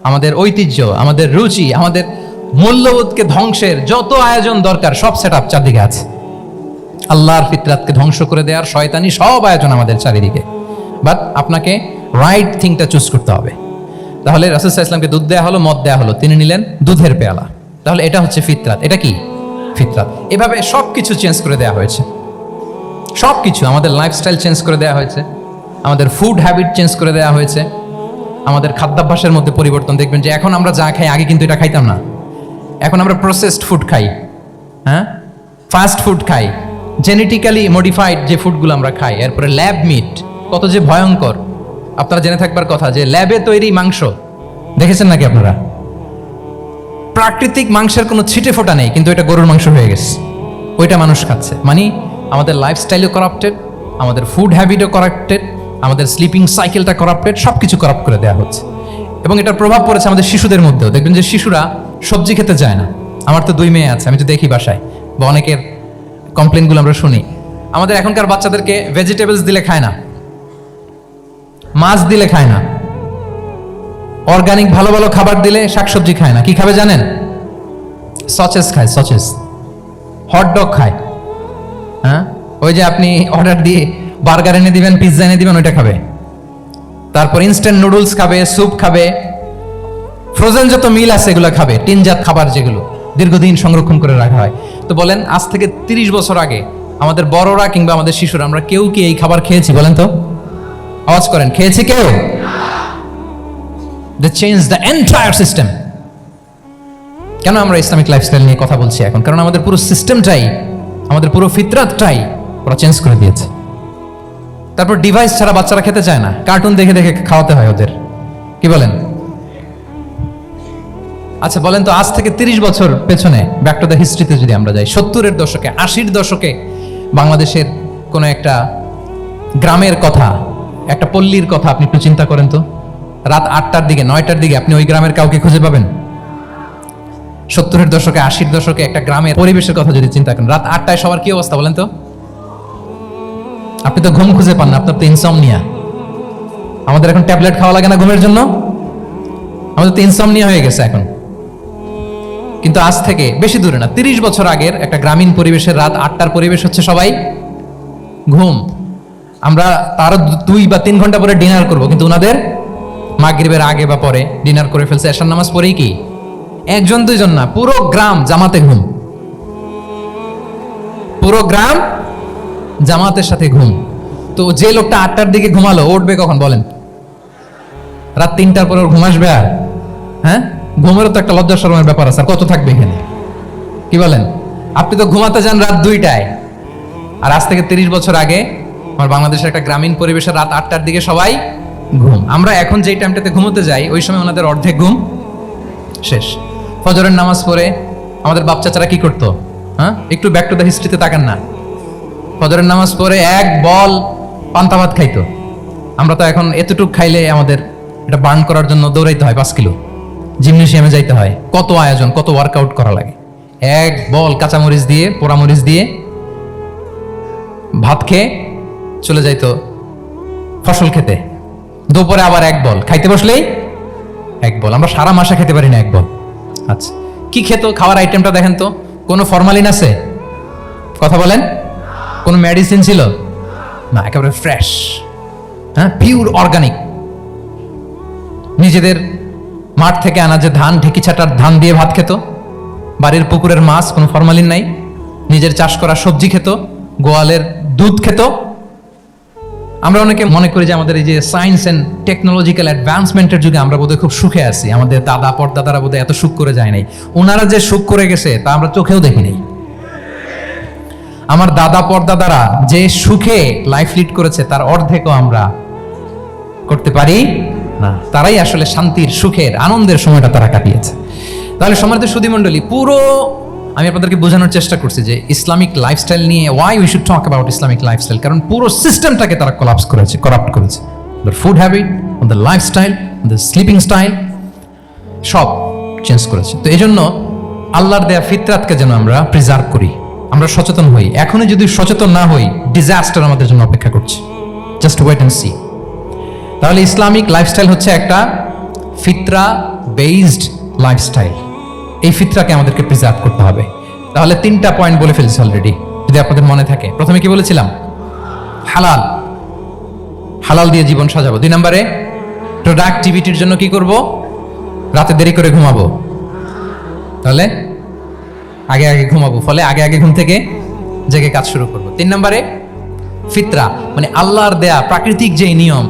আমাদের ঐতিহ্য, আমাদের রুচি, আমাদের মূল্যবোধকে ধ্বংসের যত আয়োজন দরকার সব সেট আপ চারদিকে আছে। আল্লাহর ফিতরাতকে ধ্বংস করে দেওয়ার শয়তানি সব আয়োজন আমাদের চারিদিকে। বাট আপনাকে রাইট থিংটা চুজ করতে হবে। তাহলে রাসূল সাল্লাল্লাহু আলাইহি ওয়াসাল্লামকে দুধ দেওয়া হলো, মদ দেওয়া হলো, তিনি নিলেন দুধের পেয়ালা। তাহলে এটা হচ্ছে ফিতরাত। এটা কি ফিতরাত? এভাবে সব কিছু চেঞ্জ করে দেওয়া হয়েছে। সব কিছু, আমাদের লাইফস্টাইল চেঞ্জ করে দেওয়া হয়েছে, আমাদের ফুড হ্যাবিট চেঞ্জ করে দেওয়া হয়েছে, আমাদের খাদ্যাভ্যাসের মধ্যে পরিবর্তন। দেখবেন যে এখন আমরা যা খাই আগে কিন্তু এটা খাইতাম না। এখন আমরা প্রসেসড ফুড খাই, হ্যাঁ, ফাস্ট ফুড খাই, জেনেটিক্যালি মডিফাইড যে ফুডগুলো আমরা খাই, এরপরে ল্যাব মিট, কত যে ভয়ঙ্কর। আপনারা জেনে থাকবার কথা যে ল্যাবে তৈরি মাংস দেখেছেন নাকি আপনারা? প্রাকৃতিক মাংসের কোনো ছিটে ফোটা নেই, কিন্তু এটা গরুর মাংস হয়ে গেছে, ওইটা মানুষ খাচ্ছে। মানে আমাদের লাইফস্টাইলও করাপ্টেড, আমাদের ফুড হ্যাবিটও করাপ্টেড, আমাদের স্লিপিং সাইকেলটা করাপ্টেড, সব কিছু করাপ্ট করে দেওয়া হচ্ছে। এবং এটার প্রভাব পড়েছে আমাদের শিশুদের মধ্যেও। দেখবেন যে শিশুরা সবজি খেতে চায় না। আমার তো 2 মেয়ে আছে, আমি তো দেখি বাসায়, বা অনেকের কমপ্লেনগুলো আমরা শুনি। আমাদের এখনকার বাচ্চাদেরকে ভেজিটেবলস দিলে খায় না, মাছ দিলে খায় না, অর্গানিক ভালো ভালো খাবার দিলে শাকসবজি খায় না। কি খাবে জানেন? সচেস খায়, সচেস, হটডগ খায়। হ্যাঁ, ওই যে আপনি অর্ডার দিয়ে বার্গার এনে দিবেন, পিৎজা এনে দিবেন, ওইটা খাবে। তারপর ইনস্ট্যান্ট নুডলস খাবে, স্যুপ খাবে, ফ্রোজেন যত মিল আছে এগুলো খাবে, টিনজাত খাবার যেগুলো দীর্ঘদিন সংরক্ষণ করে রাখা হয়। তো বলেন, আজ থেকে 30 বছর আগে আমাদের বড়রা কিংবা আমাদের শিশুরা, আমরা কেউ কি এই খাবার খেয়েছি? বলেন তো, আওয়াজ করেন, খেয়েছি কেউ? They changed the entire system. কেন আমরা ইসলামিক লাইফস্টাইল নিয়ে কথা বলছি এখন? কারণ আমাদের পুরো সিস্টেমটাই, আমাদের পুরো ফিতরাতটাই ওরা চেঞ্জ করে দিয়েছে। তারপর ডিভাইস ছাড়া বাচ্চারা খেতে চায় না, কার্টুন দেখে দেখে খাওয়াতে হয় ওদের। কি বলেন? আচ্ছা বলেন তো, আজ থেকে 30 বছর পেছনে ব্যাক টু দ্য হিস্ট্রিতে যদি আমরা যাই, 70-এর দশকে, 80-র দশকে বাংলাদেশের কোনো একটা গ্রামের কথা, একটা পল্লীর কথা আপনি একটু চিন্তা করেন তো। রাত 8টার দিকে, 9টার দিকে আপনি ওই গ্রামের কাউকে খুঁজে পাবেন? 70-এর দশকে, 80-র দশকে একটা গ্রামের পরিবেশের কথা যদি চিন্তা করেন, রাত 8টায় সবার কি অবস্থা বলেন তো? আপনি তো ঘুম খুঁজে পান না, আপনার তো ইনসমনিয়া। আমাদের এখন ট্যাবলেট খাওয়া লাগে না ঘুমের জন্য? আমাদের তো ইনসমনিয়া হয়ে গেছে এখন। কিন্তু আজ থেকে বেশি দূরে না, 30 বছর আগের একটা গ্রামীণ পরিবেশের রাত 8টার পরিবেশ হচ্ছে সবাই ঘুম। আমরা তারও 2 বা 3 ঘন্টা পরে ডিনার করব, কিন্তু ওনাদের মাগরিবের আগে বা পরে ডিনার করে ফেলছে। এশার নামাজ পড়েই কি 1-2 জন না, পুরো গ্রাম জামাতে ঘুম, পুরো গ্রাম জামাতের সাথে ঘুম। তো যে লোকটা 8টার দিকে ঘুমালো, উঠবে কখন বলেন? রাত 3টার পরে ওর ঘুম আসবে? আর হ্যাঁ, ঘুমেরও তো একটা লজ্জা শরমের ব্যাপার আছে, আর কত থাকবে এখানে? কি বলেন? আপনি তো ঘুমাতে যান রাত 2টায়, আর আজ থেকে 30 বছর আগে আমার বাংলাদেশের একটা গ্রামীণ পরিবেশের রাত 8টার দিকে সবাই ঘুম। আমরা এখন যেই টাইমটাতে ঘুমোতে যাই, ওই সময় ওনাদের অর্ধেক ঘুম শেষ। ফজরের নামাজ পড়ে আমাদের বাপ চাচারা কি করতো? হ্যাঁ, একটু ব্যাক টু দ্য হিস্ট্রিতে তাকান না। ফজরের নামাজ পড়ে এক বল পান্তা ভাত খাইতো। আমরা তো এখন এতটুক খাইলে আমাদের এটা বার্ন করার জন্য দৌড়াইতে হয় 5 কিলো, জিমনেশিয়ামে যাইতে হয়, কত আয়োজন, কত ওয়ার্কআউট করা লাগে। এক বল কাঁচামরিচ দিয়ে, পোড়ামরিচ দিয়ে ভাত খেয়ে চলে যাইতো ফসল খেতে। দুপুরে আবার এক বল, খাইতে বসলেই এক বল। আমরা সারা মাসে খেতে পারি না এক বল। আচ্ছা, কি খেত? খাওয়ার আইটেমটা দেখেন তো, কোনো ফরমালিন আছে? কথা বলেন। কোনো মেডিসিন ছিল না, একেবারে ফ্রেশ, হ্যাঁ, পিওর অর্গানিক। নিজেদের মাঠ থেকে আনা যে ধান, ঢেকি ছাটার ধান দিয়ে ভাত খেত, বাড়ির পুকুরের মাছ, কোনো ফরমালিন নাই, নিজের চাষ করা সবজি খেত, গোয়ালের দুধ খেত। আমরা অনেকে মনে করি যে আমাদের এই যে সায়েন্স এন্ড টেকনোলজিক্যাল অ্যাডভান্সমেন্টের যুগে আমরা বোধহয় খুব সুখে আছি, আমাদের দাদা পরদাদারা বোধহয় এত সুখ করে যায় নাই। ওনারা যে সুখ করে গেছে তা আমরা চোখেও দেখি নাই। আমার দাদা পরদাদারা যে সুখে লাইফ লিড করেছে তার অর্ধেকও আমরা করতে পারি না। তারাই আসলে শান্তির, সুখের, আনন্দের সময়টা তারা কাটিয়েছে। তাহলে সম্মানিত সুধীমণ্ডলী, পুরো আমি আপনাদেরকে বোঝানোর চেষ্টা করছি যে ইসলামিক লাইফস্টাইল নিয়ে why we should talk about Islamic lifestyle, কারণ পুরো সিস্টেমটাকে তারা কোলাপস করেছে, করাপ্ট করেছে। The food habit, the lifestyle, the sleeping style, সব চেঞ্জ করেছে। তো এই জন্য আল্লাহর দেয়া ফিতরাতকে যেন আমরা প্রিজার্ভ করি, আমরা সচেতন হই। এখনই যদি সচেতন না হই, ডিজাস্টার আমাদের জন্য অপেক্ষা করছে। Just wait and see. তাহলে ইসলামিক লাইফস্টাইল হচ্ছে একটা ফিতরা বেসড লাইফস্টাইল, এই ফিতরাকে আমাদেরকে প্রিজার্ভ করতে হবে। তাহলে 3টা পয়েন্ট বলে ফেলছি অলরেডি, যদি আপনাদের মনে থাকে। প্রথমে কি বলেছিলাম? হালাল, হালাল দিয়ে জীবন সাজাবো। 2 নম্বরে প্রোডাক্টিভিটির জন্য কি করব? রাতে দেরি করে ঘুমাবো, তাহলে আগে আগে ঘুমাবো, ফলে আগে আগে ঘুম থেকে জেগে কাজ শুরু করব। 3 নম্বরে ফিতরা, মানে আল্লাহর দেয়া প্রাকৃতিক যে নিয়ম,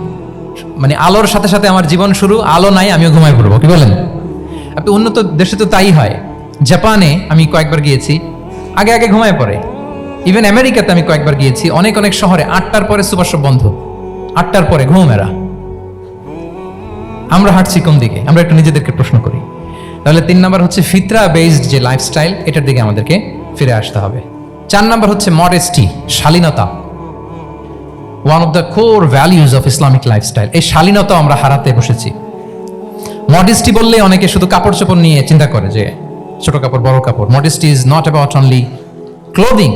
মানে আলোর সাথে সাথে আমার জীবন শুরু, আলো নাই আমিও ঘুমাই পড়বো। কি বলেন? আপনি উন্নত দেশে তো তাই হয়। জাপানে আমি কয়েকবার গিয়েছি, আগে আগে ঘুমায় পড়ে। ইভেন আমেরিকাতে আমি কয়েকবার গিয়েছি, অনেক অনেক শহরে 8টার পরে সুপার শপ বন্ধ, 8টার পরে ঘুমেরা। আমরা হাঁটছি কোন দিকে? আমরা একটু নিজেদেরকে প্রশ্ন করি। তাহলে 3 নাম্বার হচ্ছে ফিতরা বেসড যে লাইফস্টাইল, এটার দিকে আমাদেরকে ফিরে আসতে হবে। 4 নাম্বার হচ্ছে মডেস্টি, শালীনতা, one of the core values of Islamic lifestyle. এই শালীনতা আমরা হারাতে বসেছি। মডেস্টি বললে অনেকে শুধু কাপড় চোপড় নিয়ে চিন্তা করে, যে ছোট কাপড় বড় কাপড়। Modesty is not about only clothing,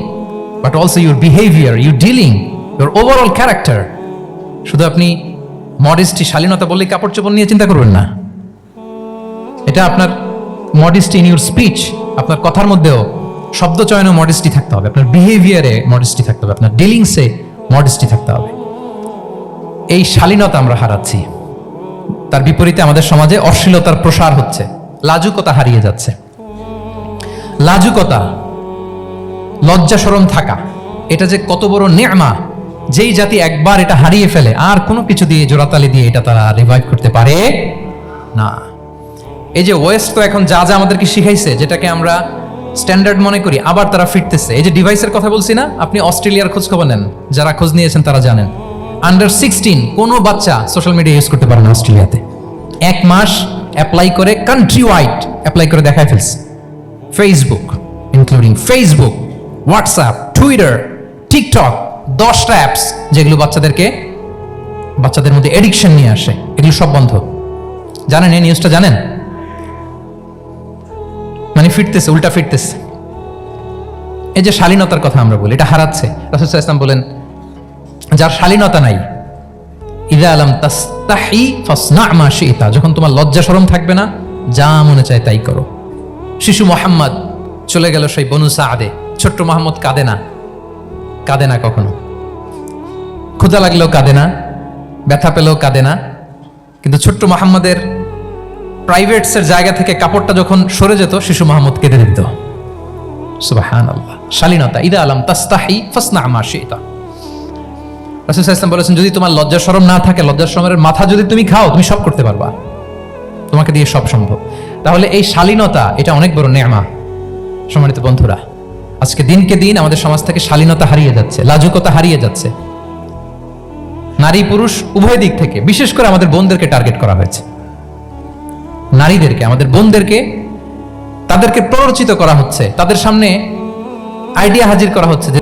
but also your behaviour, your dealing, your overall character. শুধু আপনি মডেস্টি, শালীনতা বললে কাপড় চোপড় নিয়ে চিন্তা করবেন না। এটা আপনার মডেস্টি ইন ইউর স্পিচ, আপনার কথার মধ্যেও শব্দ চয়নে মডেস্টি থাকতে হবে, আপনার বিহেভিয়ারে মডেস্টি থাকতে হবে, আপনার ডিলিংসে মডেস্টি থাকতে হবে। এই শালীনতা আমরা হারাচ্ছি। তার বিপরীতে আমাদের সমাজে অশ্লীলতার প্রসার হচ্ছে, লাজুকতা হারিয়ে যাচ্ছে। লাজুকতা, লজ্জা শরম থাকা, এটা যে কত বড় নেয়ামা, যেই জাতি একবার এটা হারিয়ে ফেলে আর কোনো কিছু দিয়ে জোড়াতালি দিয়ে এটা তারা রিভাইভ করতে পারে না। এই যে ওয়েস্ট তো এখন যা যা আমাদেরকে শিখাইছে, যেটাকে আমরা স্ট্যান্ডার্ড মনে করি, আবার তারা ফিরতেছে। এই যে ডিভাইসের কথা বলছি না, আপনি অস্ট্রেলিয়ার খোঁজ খবর নেন, যারা খোঁজ নিয়েছেন তারা জানেন, আন্ডার 16 কোনো বাচ্চা সোশ্যাল মিডিয়া ইউজ করতে পারে না অস্ট্রেলিয়াতে। 1 মাস অ্যাপ্লাই করে, কান্ট্রি ওয়াইড অ্যাপ্লাই করে দেখায় ফেলছে। Facebook, including Facebook, WhatsApp, Twitter, TikTok, 10টা অ্যাপস যেগুলো বাচ্চাদের মধ্যে এডিকশন নিয়ে আসে, এগুলো সব বন্ধ। জানেন এই নিউজটা? জানেন? মানে ফিরতেছে, উল্টা ফিরতেছে। এই যে শালীনতার কথা আমরা বলি, এটা হারাচ্ছে। রাসূল সাল্লাল্লাহু আলাইহি ওয়াসাল্লাম বলেন, যার শালীনতা নাই, ইযা লাম তাস্তাহি ফাসনা মা শিতা, যখন তোমার লজ্জা শরম থাকবে না, যা মনে চায় তাই করো। শিশু মুহাম্মদ চলে গেল সেই বনু সাদে, ছোট্ট মুহাম্মদ কাঁদে না, কাঁদে না কখনো। ক্ষুধা লাগলেও কাঁদে না, ব্যথা পেলেও কাঁদে না। কিন্তু ছোট্ট মুহাম্মদের প্রাইভেটসের জায়গা থেকে কাপড়টা যখন সরে যেত, শিশু মুহাম্মদ কেঁদে দিত। সুবহানাল্লাহ, শালীনতা। ইযা লাম তাস্তাহি ফাসনা মা শিতা। রাসূল সাল্লাল্লাহু আলাইহি ওয়াসাল্লাম বলেছেন, যদি তোমার লজ্জা শরম না থাকে, লজ্জা শরমের মাথা যদি তুমি খাও, তুমি সব করতে পারবা, তোমাকে দিয়ে সব সম্ভব। তাহলে এই শালীনতা, এটা অনেক বড় নেয়ামা। সম্মানিত বন্ধুরা, আজকে দিনকে দিন আমাদের সমাজ থেকে শালীনতা হারিয়ে যাচ্ছে, লাজুকতা হারিয়ে যাচ্ছে। নারী পুরুষ উভয় দিক থেকে, বিশেষ করে আমাদের বোনদেরকে টার্গেট করা হয়েছে। নারীদেরকে, আমাদের বোনদেরকে, তাদেরকে প্ররোচিত করা হচ্ছে, তাদের সামনে আইডিয়া হাজির করা হচ্ছে যে